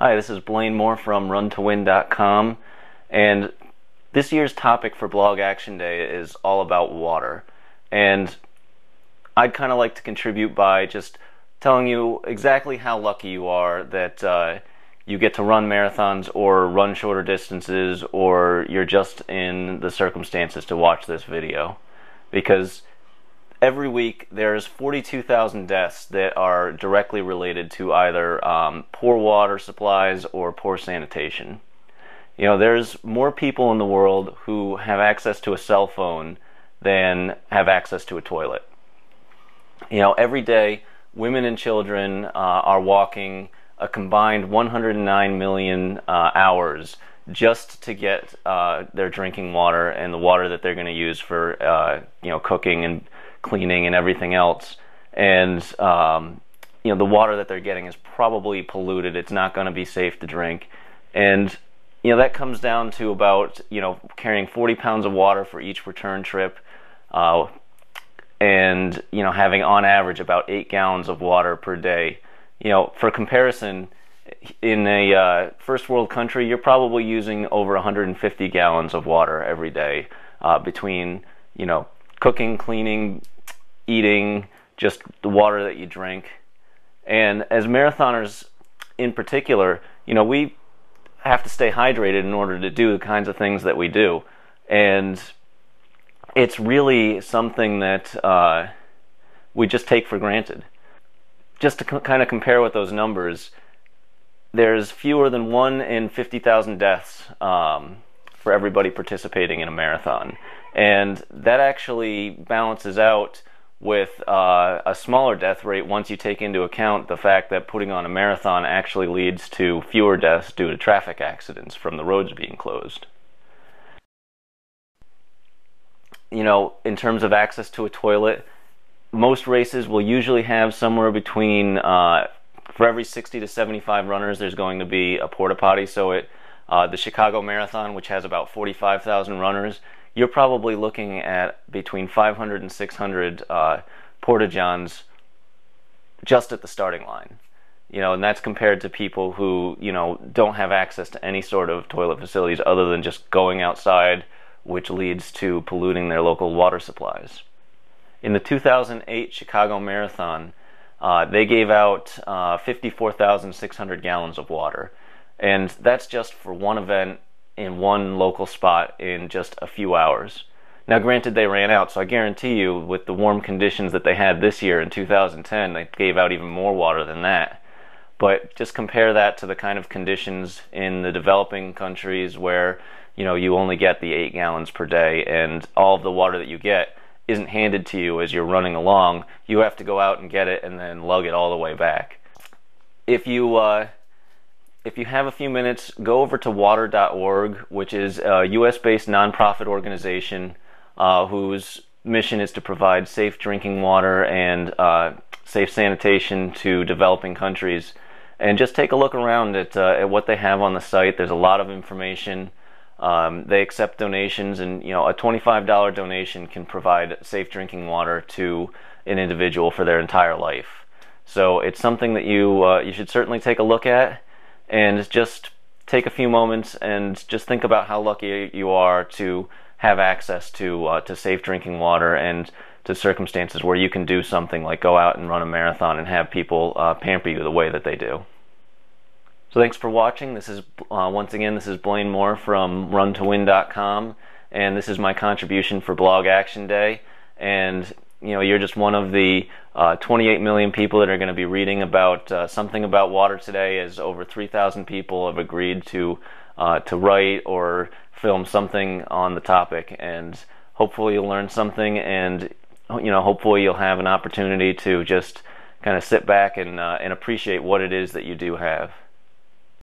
Hi, this is Blaine Moore from runtowin.com, and this year's topic for Blog Action Day is all about water. And I'd kind of like to contribute by just telling you exactly how lucky you are that you get to run marathons or run shorter distances, or you're just in the circumstances to watch this video. Because every week there's 42,000 deaths that are directly related to either poor water supplies or poor sanitation. You know, there's more people in the world who have access to a cell phone than have access to a toilet. You know, every day women and children are walking a combined 109 million hours just to get their drinking water and the water that they're going to use for cooking and cleaning and everything else. And the water that they're getting is probably polluted. It's not going to be safe to drink. And that comes down to about carrying 40 pounds of water for each return trip, and having on average about 8 gallons of water per day. For comparison, in a first world country, you're probably using over 150 gallons of water every day, between cooking, cleaning, eating, just the water that you drink. And as marathoners in particular, we have to stay hydrated in order to do the kinds of things that we do. And it's really something that we just take for granted. Just to kind of compare with those numbers, there's fewer than 1 in 50,000 deaths for everybody participating in a marathon. And that actually balances out with a smaller death rate once you take into account the fact that putting on a marathon actually leads to fewer deaths due to traffic accidents from the roads being closed. In terms of access to a toilet, most races will usually have somewhere between, for every 60 to 75 runners, there's going to be a porta potty. So the Chicago Marathon, which has about 45,000 runners, you're probably looking at between 500 and 600 porta-johns just at the starting line. And that's compared to people who, don't have access to any sort of toilet facilities other than just going outside, which leads to polluting their local water supplies. In the 2008 Chicago Marathon, they gave out 54,600 gallons of water. And that's just for one event in one local spot in just a few hours. Now granted, they ran out, so I guarantee you with the warm conditions that they had this year in 2010, they gave out even more water than that. But just compare that to the kind of conditions in the developing countries where you only get the 8 gallons per day, and all of the water that you get isn't handed to you as you're running along. You have to go out and get it and then lug it all the way back. If you have a few minutes, go over to water.org, which is a US-based nonprofit organization whose mission is to provide safe drinking water and safe sanitation to developing countries. And just take a look around at what they have on the site. There's a lot of information. They accept donations, and a $25 donation can provide safe drinking water to an individual for their entire life. So it's something that you should certainly take a look at. And just take a few moments and just think about how lucky you are to have access to safe drinking water and to circumstances where you can do something like go out and run a marathon and have people pamper you the way that they do. So thanks for watching. This is once again, this is Blaine Moore from runtowin.com, and this is my contribution for Blog Action Day. And you're just one of the 28 million people that are going to be reading about something about water today, as over 3,000 people have agreed to write or film something on the topic. And hopefully you'll learn something, and hopefully you'll have an opportunity to just kind of sit back and appreciate what it is that you do have.